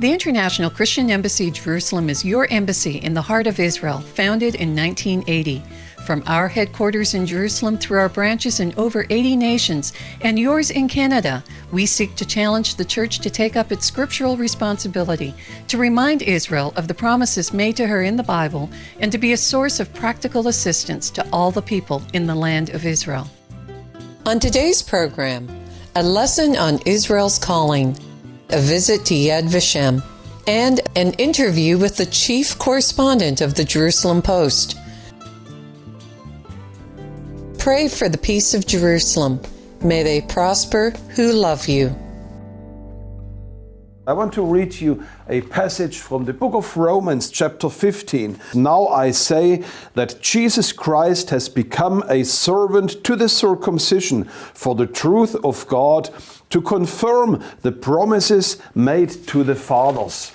The International Christian Embassy Jerusalem is your embassy in the heart of Israel, founded in 1980. From our headquarters in Jerusalem through our branches in over 80 nations and yours in Canada, we seek to challenge the church to take up its scriptural responsibility, to remind Israel of the promises made to her in the Bible, and to be a source of practical assistance to all the people in the land of Israel. On today's program, a lesson on Israel's calling, a visit to Yad Vashem, and an interview with the Chief Correspondent of the Jerusalem Post. Pray for the peace of Jerusalem. May they prosper who love you. I want to read you a passage from the book of Romans, chapter 15. Now I say that Jesus Christ has become a servant to the circumcision for the truth of God, to confirm the promises made to the fathers.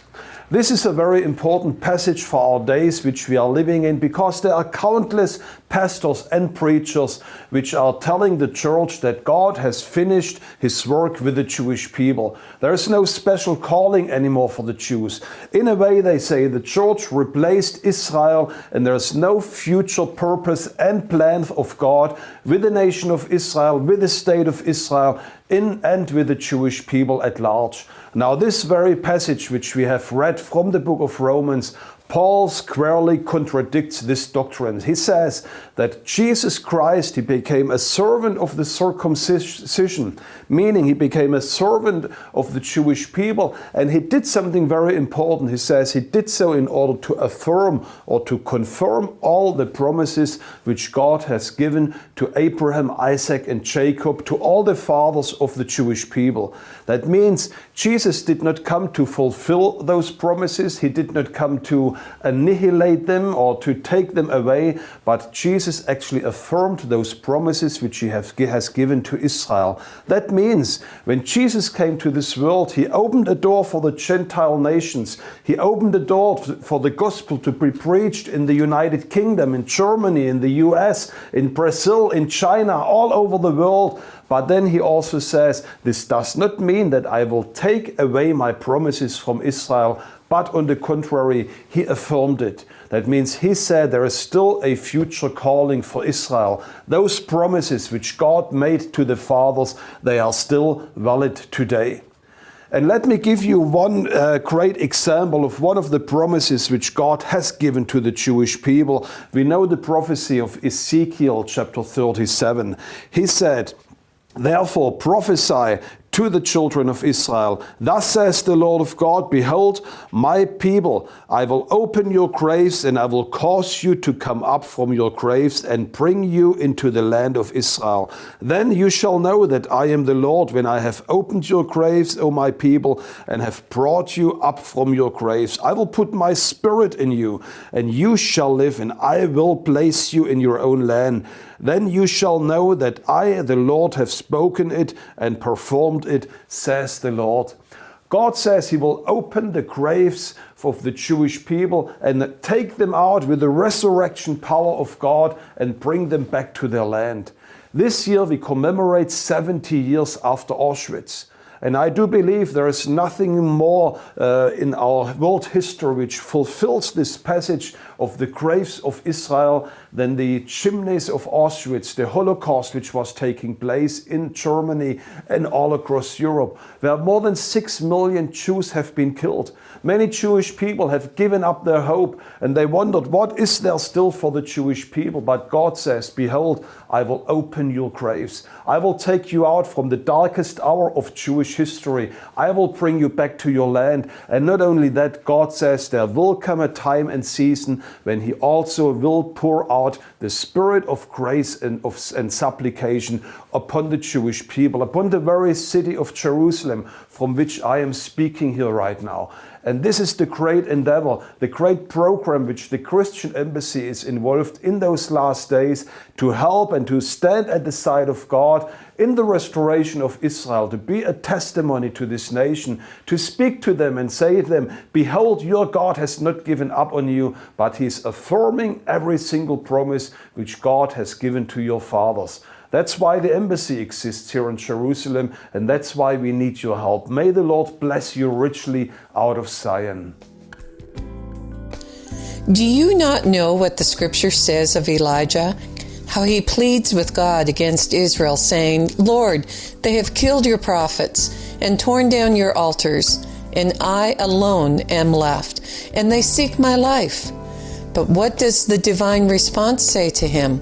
This is a very important passage for our days which we are living in, because there are countless pastors and preachers which are telling the church that God has finished his work with the Jewish people. There is no special calling anymore for the Jews. In a way, they say the church replaced Israel and there is no future purpose and plan of God with the nation of Israel, with the state of Israel, and with the Jewish people at large. Now, this very passage which we have read from the book of Romans, Paul squarely contradicts this doctrine. He says that Jesus Christ, he became a servant of the circumcision, meaning he became a servant of the Jewish people, and he did something very important. He says he did so in order to affirm or to confirm all the promises which God has given to Abraham, Isaac, and Jacob, to all the fathers of the Jewish people. That means Jesus did not come to fulfill those promises. He did not come to annihilate them or to take them away, but Jesus actually affirmed those promises which he has given to Israel. That means when Jesus came to this world, he opened a door for the Gentile nations. He opened a door for the gospel to be preached in the United Kingdom, in Germany, in the US, in Brazil, in China, all over the world. But then he also says, this does not mean that I will take away my promises from Israel, but on the contrary, he affirmed it. That means he said there is still a future calling for Israel. Those promises which God made to the fathers, they are still valid today. And let me give you one great example of one of the promises which God has given to the Jewish people. We know the prophecy of Ezekiel chapter 37. He said, "Therefore prophesy to the children of Israel. Thus says the Lord of God, behold, my people, I will open your graves and I will cause you to come up from your graves and bring you into the land of Israel. Then you shall know that I am the Lord when I have opened your graves, O my people, and have brought you up from your graves. I will put my spirit in you, and you shall live, and I will place you in your own land. Then you shall know that I, the Lord, have spoken it and performed it, says the Lord." God says he will open the graves of the Jewish people and take them out with the resurrection power of God and bring them back to their land. This year we commemorate 70 years after Auschwitz. And I do believe there is nothing more in our world history which fulfills this passage of the graves of Israel than the chimneys of Auschwitz, the Holocaust which was taking place in Germany and all across Europe, where more than 6 million Jews have been killed. Many Jewish people have given up their hope and they wondered, what is there still for the Jewish people? But God says, behold, I will open your graves. I will take you out from the darkest hour of Jewish history. I will bring you back to your land. And not only that, God says there will come a time and season when he also will pour out the spirit of grace and supplication upon the Jewish people, upon the very city of Jerusalem from which I am speaking here right now. And this is the great endeavor, the great program which the Christian Embassy is involved in those last days, to help and to stand at the side of God in the restoration of Israel, to be a testimony to this nation, to speak to them and say to them, behold, your God has not given up on you, but he's affirming every single promise which God has given to your fathers. That's why the embassy exists here in Jerusalem, and that's why we need your help. May the Lord bless you richly out of Zion. Do you not know what the scripture says of Elijah? How he pleads with God against Israel, saying, Lord, they have killed your prophets and torn down your altars, and I alone am left, and they seek my life. But what does the divine response say to him?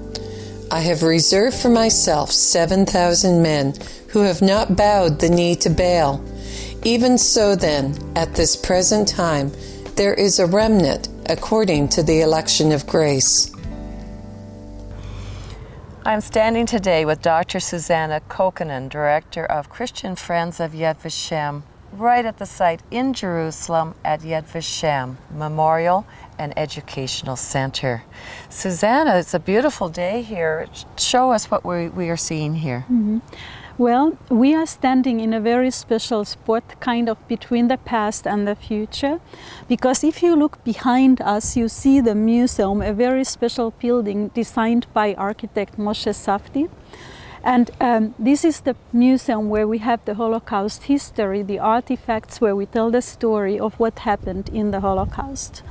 I have reserved for myself 7,000 men who have not bowed the knee to Baal. Even so then, at this present time, there is a remnant according to the election of grace. I'm standing today with Dr. Susanna Kokkonen, Director of Christian Friends of Yad Vashem, right at the site in Jerusalem at Yad Vashem Memorial and Educational Center. Susanna, it's a beautiful day here. Show us what we are seeing here. Mm-hmm. Well, we are standing in a very special spot, kind of between the past and the future, because if you look behind us, you see the museum, a very special building designed by architect Moshe Safdie. And this is the museum where we have the Holocaust history, the artifacts where we tell the story of what happened in the Holocaust.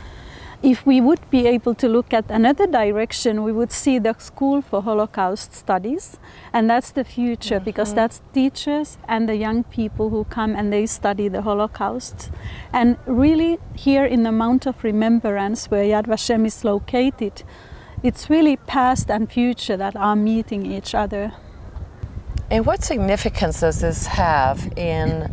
If we would be able to look at another direction, we would see the School for Holocaust Studies, and that's the future, because that's teachers and the young people who come and they study the Holocaust. And really, here in the Mount of Remembrance, where Yad Vashem is located, it's really past and future that are meeting each other. And what significance does this have in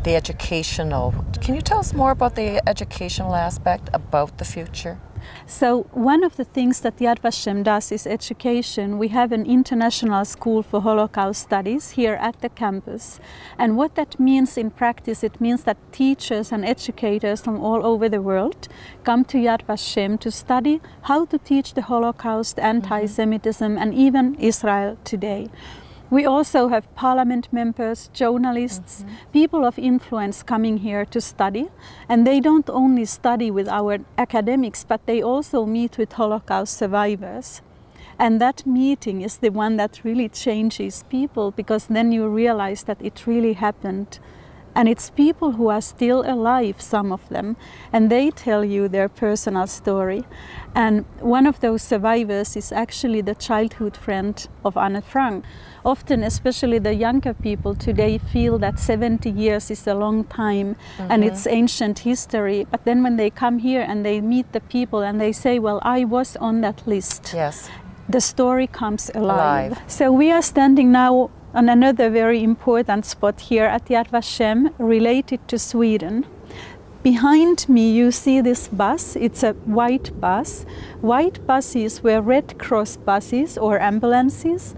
the educational? Can you tell us more about the educational aspect, about the future? So one of the things that Yad Vashem does is education. We have an international school for Holocaust studies here at the campus. And what that means in practice, it means that teachers and educators from all over the world come to Yad Vashem to study how to teach the Holocaust, anti-Semitism, and even Israel today. We also have parliament members, journalists, people of influence coming here to study. And they don't only study with our academics, but they also meet with Holocaust survivors. And that meeting is the one that really changes people, because then you realize that it really happened. And it's people who are still alive, some of them, and they tell you their personal story. And one of those survivors is actually the childhood friend of Anne Frank. Often, especially the younger people today, feel that 70 years is a long time and it's ancient history. But then when they come here and they meet the people and they say, well, I was on that list. Yes. The story comes alive. So we are standing now on another very important spot here at Yad Vashem related to Sweden. Behind me you see this bus. It's a white bus. White buses were Red Cross buses or ambulances.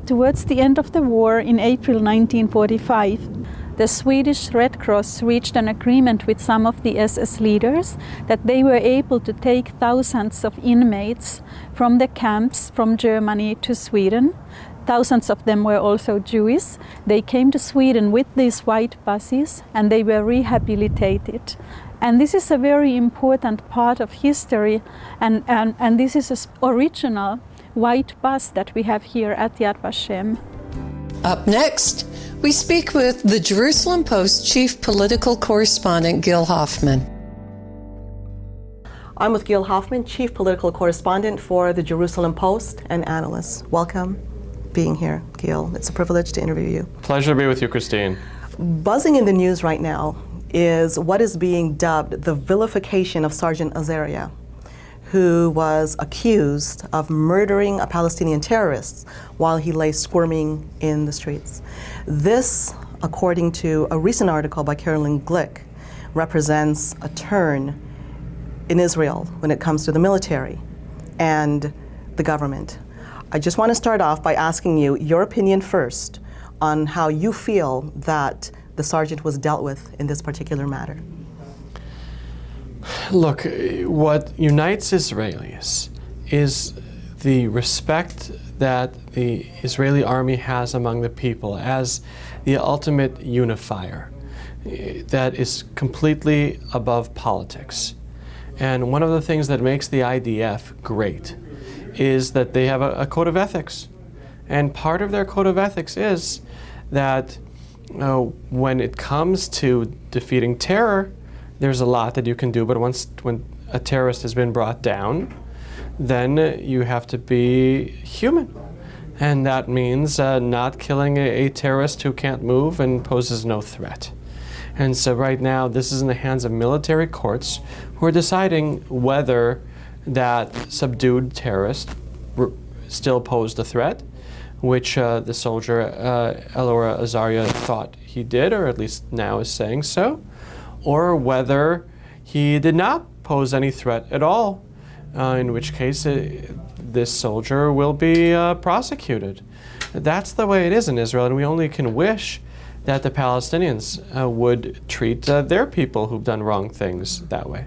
Towards the end of the war in April 1945, the Swedish Red Cross reached an agreement with some of the SS leaders that they were able to take thousands of inmates from the camps from Germany to Sweden. Thousands of them were also Jewish. They came to Sweden with these white buses and they were rehabilitated. And this is a very important part of history, and this is an original white bus that we have here at Yad Vashem. Up next, we speak with the Jerusalem Post Chief Political Correspondent Gil Hoffman. I'm with Gil Hoffman, Chief Political Correspondent for the Jerusalem Post and analyst. Welcome being here, Gil. It's a privilege to interview you. Pleasure to be with you, Christine. Buzzing in the news right now is what is being dubbed the vilification of Sergeant Azaria, who was accused of murdering a Palestinian terrorist while he lay squirming in the streets. This, according to a recent article by Carolyn Glick, represents a turn in Israel when it comes to the military and the government. I just want to start off by asking you your opinion first on how you feel that the sergeant was dealt with in this particular matter. Look, what unites Israelis is the respect that the Israeli army has among the people as the ultimate unifier that is completely above politics. And one of the things that makes the IDF great is that they have a code of ethics. And part of their code of ethics is that when it comes to defeating terror, there's a lot that you can do, but when a terrorist has been brought down, then you have to be human. And that means not killing a terrorist who can't move and poses no threat. And so right now, this is in the hands of military courts who are deciding whether that subdued terrorist still posed a threat, which the soldier Elora Azaria thought he did, or at least now is saying so, or whether he did not pose any threat at all, in which case this soldier will be prosecuted. That's the way it is in Israel, and we only can wish that the Palestinians would treat their people who've done wrong things that way.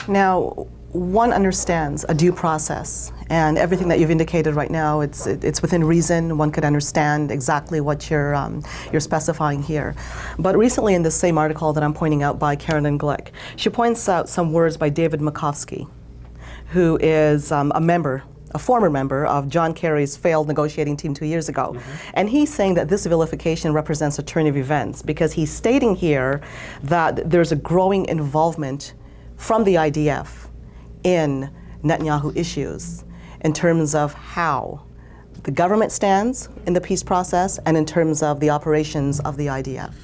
Now, one understands a due process, and everything that you've indicated right now, it's within reason. One could understand exactly what you're specifying here. But recently, in the same article that I'm pointing out by Carolyn Glick, she points out some words by David Makovsky, who is a former member of John Kerry's failed negotiating team 2 years ago. And he's saying that this vilification represents a turn of events, because he's stating here that there's a growing involvement from the IDF in Netanyahu issues in terms of how the government stands in the peace process and in terms of the operations of the IDF.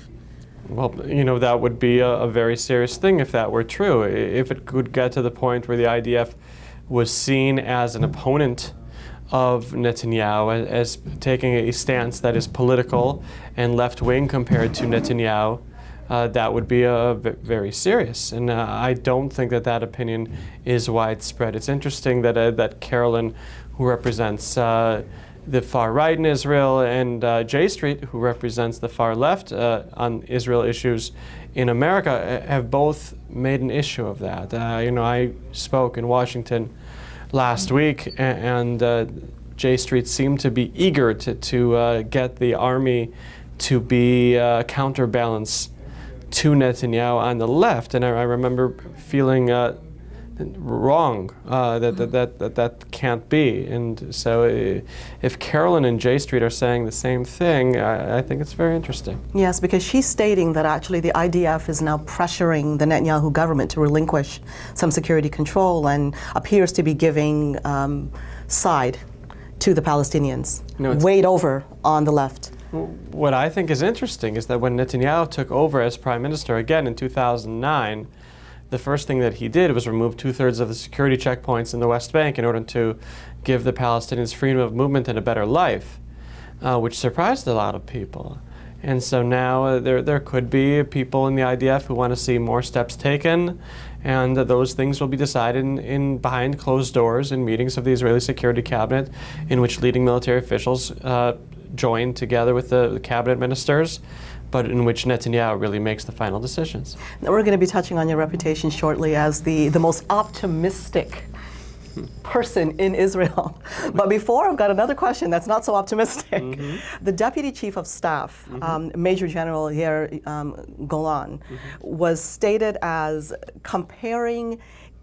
Well, that would be a very serious thing if that were true. If it could get to the point where the IDF was seen as an opponent of Netanyahu, as taking a stance that is political and left-wing compared to Netanyahu, that would be very serious. And I don't think that opinion is widespread. It's interesting that Carolyn, who represents the far right in Israel, and J Street, who represents the far left on Israel issues in America, have both made an issue of that. I spoke in Washington last week, and J Street seemed to be eager to get the army to be counterbalance to Netanyahu on the left, and I remember feeling wrong that can't be. And so if Carolyn and J Street are saying the same thing, I think it's very interesting. Yes, because she's stating that actually the IDF is now pressuring the Netanyahu government to relinquish some security control and appears to be giving side to the Palestinians, weighed over on the left. What I think is interesting is that when Netanyahu took over as prime minister again in 2009, the first thing that he did was remove 2/3 of the security checkpoints in the West Bank in order to give the Palestinians freedom of movement and a better life, which surprised a lot of people. And so now there could be people in the IDF who want to see more steps taken, and those things will be decided in behind closed doors in meetings of the Israeli Security Cabinet, in which leading military officials join together with the cabinet ministers, but in which Netanyahu really makes the final decisions. Now, we're going to be touching on your reputation shortly as the most optimistic person in Israel. But before, I've got another question that's not so optimistic. The Deputy Chief of Staff, Major General Yair Golan, was stated as comparing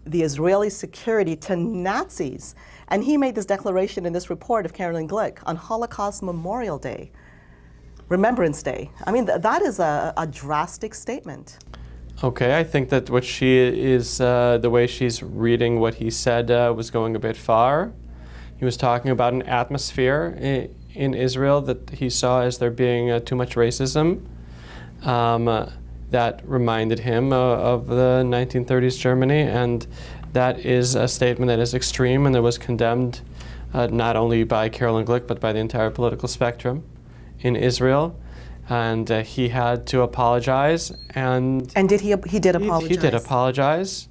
the Israeli security to Nazis. And he made this declaration in this report of Carolyn Glick on Holocaust Memorial Day, Remembrance Day. I mean, that is a drastic statement. Okay, I think that what she is, the way she's reading what he said was going a bit far. He was talking about an atmosphere in Israel that he saw as there being too much racism. That reminded him of the 1930s Germany, and that is a statement that is extreme and that was condemned not only by Carolyn Glick but by the entire political spectrum in Israel. And he had to apologize. And did he did apologize? He did apologize.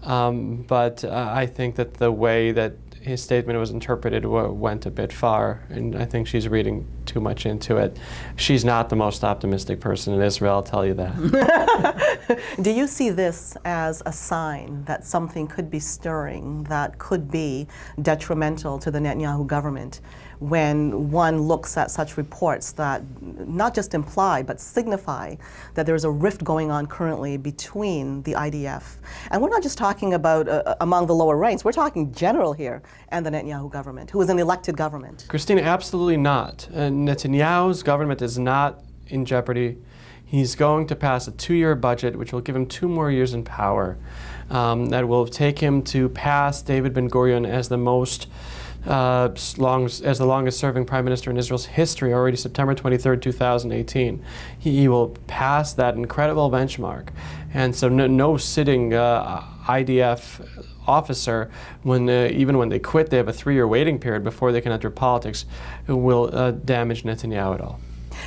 But I think that the way that his statement was interpreted went a bit far, and I think she's reading too much into it. She's not the most optimistic person in Israel, I'll tell you that. Do you see this as a sign that something could be stirring that could be detrimental to the Netanyahu government when one looks at such reports that not just imply but signify that there's a rift going on currently between the IDF? And we're not just talking about among the lower ranks, we're talking general here. and the Netanyahu government, who is an elected government? Christina, absolutely not. Netanyahu's government is not in jeopardy. He's going to pass a 2-year budget, which will give him 2 more years in power. That will take him to pass David Ben-Gurion as the longest-serving prime minister in Israel's history, already September 23rd, 2018. He will pass that incredible benchmark. And so no sitting IDF officer, even when they quit, they have a 3-year waiting period before they can enter politics, will damage Netanyahu at all.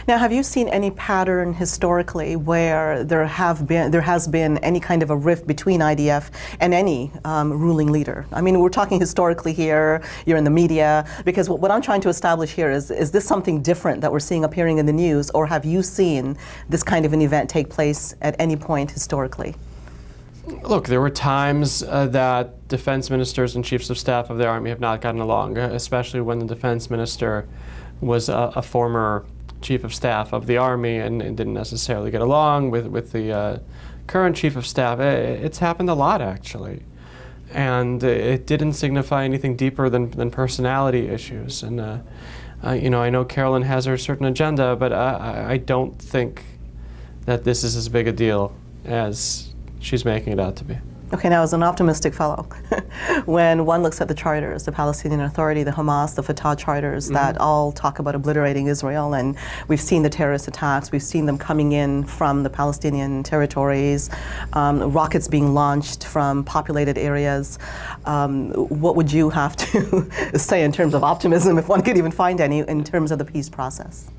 Now, have you seen any pattern historically where there has been any kind of a rift between IDF and any ruling leader? I mean, we're talking historically here, you're in the media, because what I'm trying to establish here is this something different that we're seeing appearing in the news, or have you seen this kind of an event take place at any point historically? Look, there were times that defense ministers and chiefs of staff of the army have not gotten along, especially when the defense minister was a former chief of staff of the army and didn't necessarily get along with the current chief of staff. It's happened a lot, actually. And it didn't signify anything deeper than personality issues. And, I know Carolyn has her certain agenda, but I don't think that this is as big a deal as she's making it out to be. Okay, now as an optimistic fellow, when one looks at the charters, the Palestinian Authority, the Hamas, the Fatah charters that all talk about obliterating Israel, and we've seen the terrorist attacks, we've seen them coming in from the Palestinian territories, rockets being launched from populated areas. What would you have to say in terms of optimism, if one could even find any, in terms of the peace process?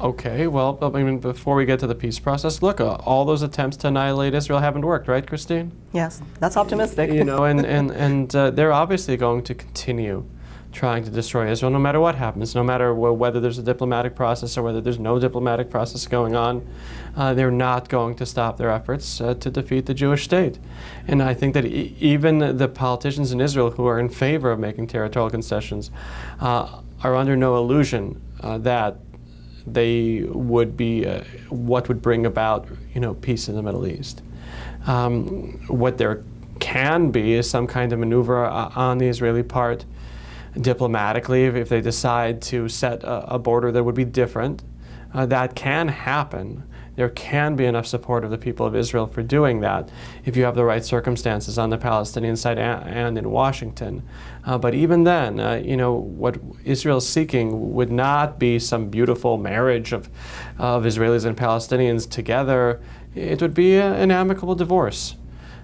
Okay, well, I mean, before we get to the peace process, look, all those attempts to annihilate Israel haven't worked, right, Christine? Yes, that's optimistic. And they're obviously going to continue trying to destroy Israel no matter what happens, no matter whether there's a diplomatic process or whether there's no diplomatic process going on. They're not going to stop their efforts to defeat the Jewish state. And I think that even the politicians in Israel who are in favor of making territorial concessions are under no illusion that they would be what would bring about, peace in the Middle East. What there can be is some kind of maneuver on the Israeli part diplomatically if they decide to set a border that would be different. That can happen. There can be enough support of the people of Israel for doing that if you have the right circumstances on the Palestinian side and in Washington. But even then, what Israel's seeking would not be some beautiful marriage of Israelis and Palestinians together. It would be an amicable divorce.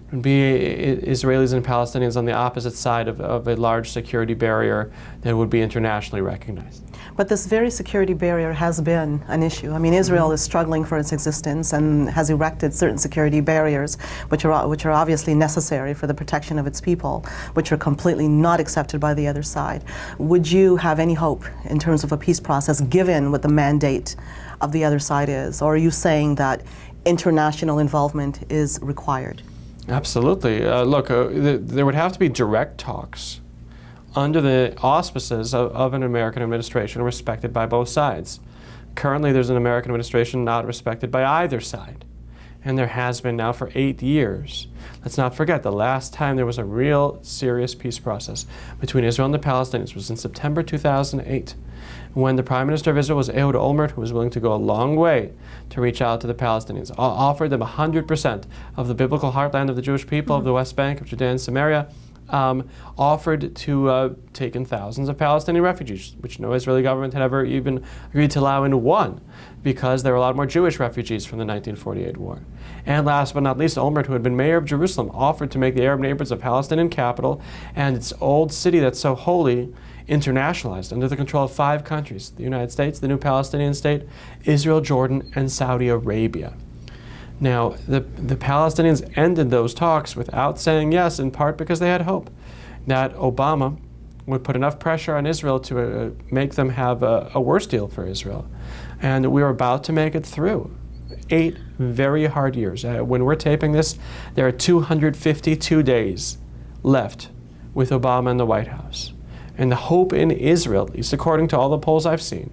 It would be Israelis and Palestinians on the opposite side of a large security barrier that would be internationally recognized. But this very security barrier has been an issue. I mean, Israel is struggling for its existence and has erected certain security barriers, which are obviously necessary for the protection of its people, which are completely not accepted by the other side. Would you have any hope in terms of a peace process, given what the mandate of the other side is? Or are you saying that international involvement is required? Absolutely. Look, there would have to be direct talks under the auspices of an American administration respected by both sides. Currently, there's an American administration not respected by either side, and there has been now for 8 years. Let's not forget, the last time there was a real serious peace process between Israel and the Palestinians was in September 2008, when the Prime Minister of Israel was Ehud Olmert, who was willing to go a long way to reach out to the Palestinians, offered them 100% of the biblical heartland of the Jewish people of the West Bank, of Judea and Samaria, offered to take in thousands of Palestinian refugees, which no Israeli government had ever even agreed to allow in one, because there were a lot more Jewish refugees from the 1948 war. And last but not least, Olmert, who had been mayor of Jerusalem, offered to make the Arab neighbors a Palestinian capital and its old city that's so holy internationalized under the control of 5 countries: the United States, the new Palestinian state, Israel, Jordan, and Saudi Arabia. Now, the Palestinians ended those talks without saying yes, in part because they had hope that Obama would put enough pressure on Israel to make them have a worse deal for Israel. And we were about to make it through. 8 very hard years. When we're taping this, there are 252 days left with Obama in the White House. And the hope in Israel, at least according to all the polls I've seen,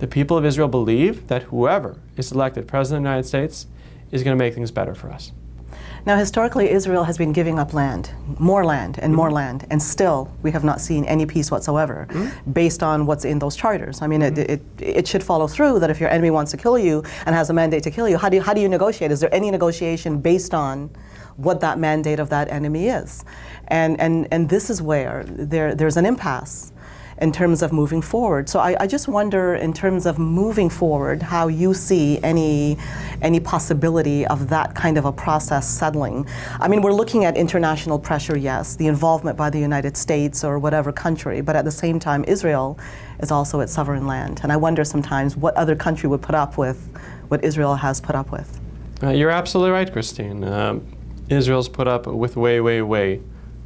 the people of Israel believe that whoever is elected President of the United States is going to make things better for us. Now, historically, Israel has been giving up land, more land, and more land, and still we have not seen any peace whatsoever based on what's in those charters. I mean, it should follow through that if your enemy wants to kill you and has a mandate to kill you, how do you negotiate? Is there any negotiation based on what that mandate of that enemy is? And this is where there's an impasse in terms of moving forward. So I just wonder, in terms of moving forward, how you see any possibility of that kind of a process settling. I mean, we're looking at international pressure, yes, the involvement by the United States or whatever country, but at the same time, Israel is also its sovereign land. And I wonder sometimes what other country would put up with what Israel has put up with. You're absolutely right, Christine. Israel's put up with way, way, way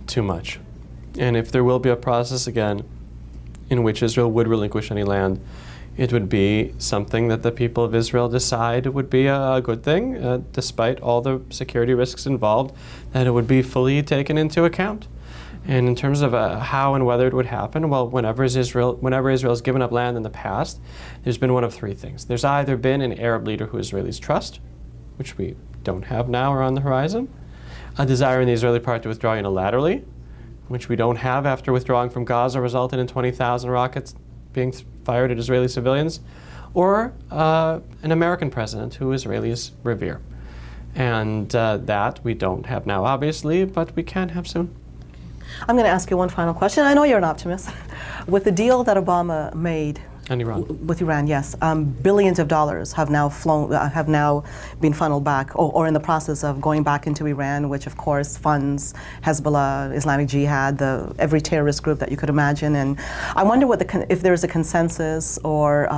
too much. And if there will be a process again in which Israel would relinquish any land, it would be something that the people of Israel decide would be a good thing, despite all the security risks involved, that it would be fully taken into account. And in terms of how and whether it would happen, well, whenever Israel's given up land in the past, there's been one of three things. There's either been an Arab leader who Israelis trust, which we don't have now or on the horizon, a desire in the Israeli part to withdraw unilaterally, which we don't have after withdrawing from Gaza resulted in 20,000 rockets being fired at Israeli civilians, or an American president who Israelis revere. And that we don't have now, obviously, but we can have soon. I'm going to ask you one final question. I know you're an optimist. With the deal that Obama made And Iran. with Iran, yes, billions of dollars have now been funneled back, or in the process of going back into Iran, which of course funds Hezbollah, Islamic Jihad, every terrorist group that you could imagine. And I wonder if there is a consensus, or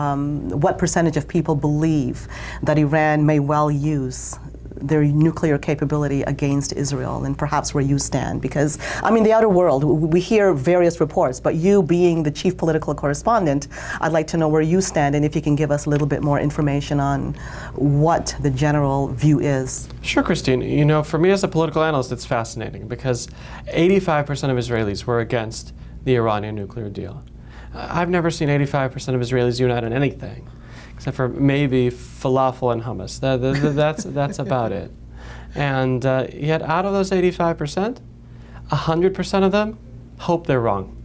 what percentage of people believe that Iran may well use their nuclear capability against Israel, and perhaps where you stand. Because, I mean, the outer world, we hear various reports, but you being the chief political correspondent, I'd like to know where you stand, and if you can give us a little bit more information on what the general view is. Sure, Christine. You know, for me as a political analyst, it's fascinating, because 85% of Israelis were against the Iranian nuclear deal. I've never seen 85% of Israelis unite on anything, except for maybe falafel and hummus. That's about it. And yet out of those 85%, 100% of them hope they're wrong.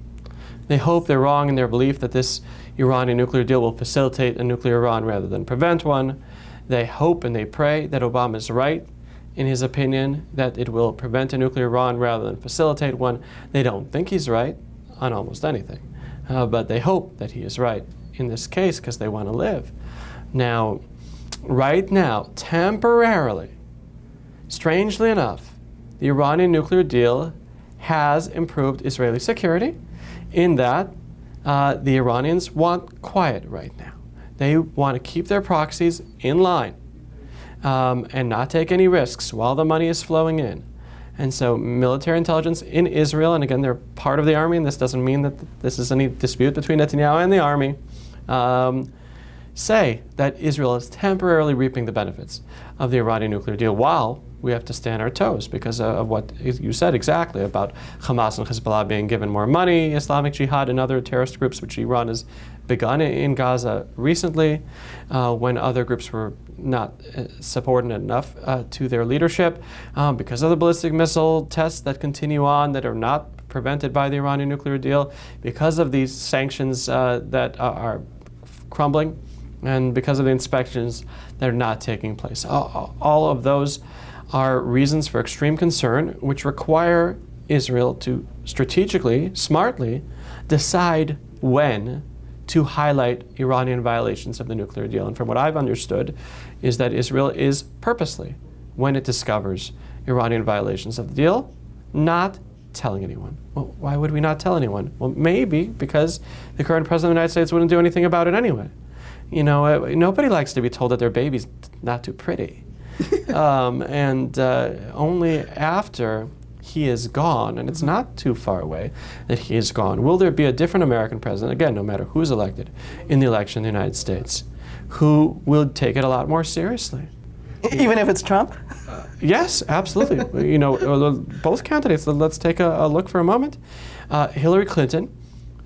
They hope they're wrong in their belief that this Iranian nuclear deal will facilitate a nuclear Iran rather than prevent one. They hope and they pray that Obama is right in his opinion that it will prevent a nuclear Iran rather than facilitate one. They don't think he's right on almost anything, but they hope that he is right in this case because they want to live. Now, right now, temporarily, strangely enough, the Iranian nuclear deal has improved Israeli security in that the Iranians want quiet right now. They want to keep their proxies in line and not take any risks while the money is flowing in. And so military intelligence in Israel, and again, they're part of the army, and this doesn't mean that this is any dispute between Netanyahu and the army, say that Israel is temporarily reaping the benefits of the Iranian nuclear deal while we have to stand our toes because of what you said exactly about Hamas and Hezbollah being given more money, Islamic Jihad and other terrorist groups which Iran has begun in Gaza recently when other groups were not subordinate enough to their leadership because of the ballistic missile tests that continue on that are not prevented by the Iranian nuclear deal, because of these sanctions that are crumbling, and because of the inspections that are not taking place. All of those are reasons for extreme concern, which require Israel to strategically, smartly, decide when to highlight Iranian violations of the nuclear deal. And from what I've understood is that Israel is purposely, when it discovers Iranian violations of the deal, not telling anyone. Well, why would we not tell anyone? Well, maybe because the current president of the United States wouldn't do anything about it anyway. You know, nobody likes to be told that their baby's not too pretty. Only after he is gone, and it's not too far away that he is gone, will there be a different American president, again, no matter who's elected in the election in the United States, who will take it a lot more seriously. Even if it's Trump? Yes, absolutely. You know, both candidates, let's take a look for a moment. Hillary Clinton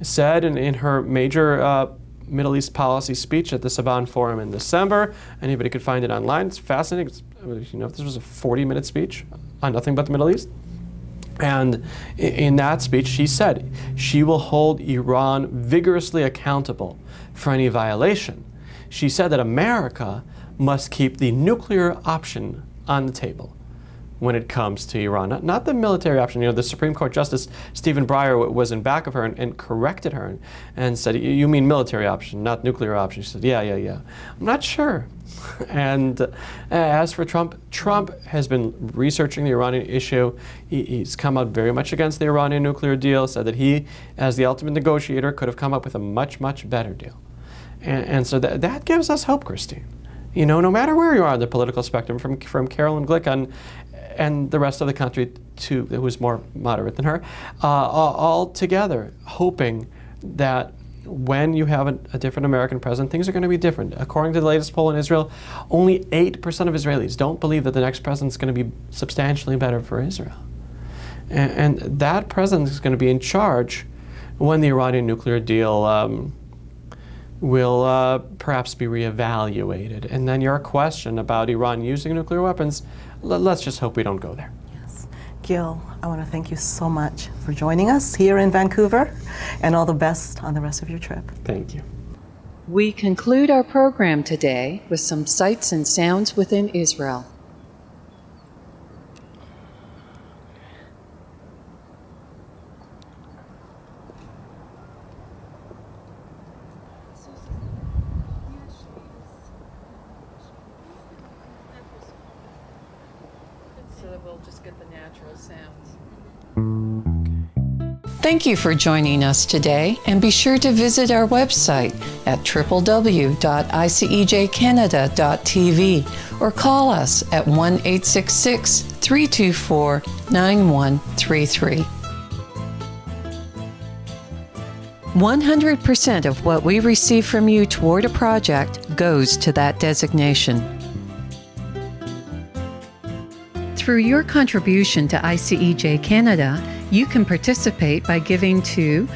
said in her major Middle East policy speech at the Saban Forum in December, anybody could find it online, it's fascinating. You know, this was a 40-minute speech on nothing but the Middle East. And in that speech, she said she will hold Iran vigorously accountable for any violation. She said that America must keep the nuclear option on the table when it comes to Iran, not the military option. You know, the Supreme Court Justice Stephen Breyer was in back of her and corrected her and said, "You mean military option, not nuclear option." She said, yeah. I'm not sure. And as for Trump has been researching the Iranian issue. He's come out very much against the Iranian nuclear deal, said that he, as the ultimate negotiator, could have come up with a much, much better deal. And so that gives us hope, Christine. You know, no matter where you are on the political spectrum, from Carolyn Glick and the rest of the country who's more moderate than her, all together hoping that when you have a different American president, things are going to be different. According to the latest poll in Israel, only 8% of Israelis don't believe that the next president is going to be substantially better for Israel. And that president is going to be in charge when the Iranian nuclear deal will perhaps be reevaluated. And then your question about Iran using nuclear weapons, let's just hope we don't go there. Yes. Gil, I want to thank you so much for joining us here in Vancouver, and all the best on the rest of your trip. Thank you. We conclude our program today with some sights and sounds within Israel. So that we'll just get the natural sounds. Thank you for joining us today, and be sure to visit our website at www.icejcanada.tv or call us at 1-866-324-9133. 100% of what we receive from you toward a project goes to that designation. Through your contribution to ICEJ Canada, you can participate by giving to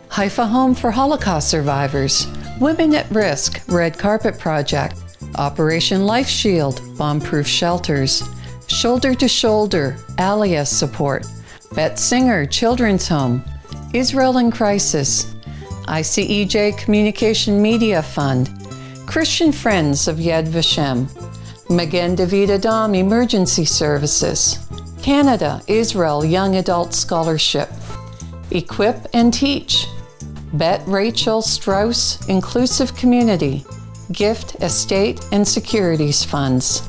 Haifa Home for Holocaust Survivors, Women at Risk, Red Carpet Project, Operation Life Shield, Bomb-Proof Shelters, Shoulder to Shoulder, Alias Support, Bet Singer Children's Home, Israel in Crisis, ICEJ Communication Media Fund, Christian Friends of Yad Vashem, Magen David Adom Emergency Services, Canada Israel Young Adult Scholarship, Equip and Teach, Bet Rachel Strauss Inclusive Community, Gift Estate and Securities Funds.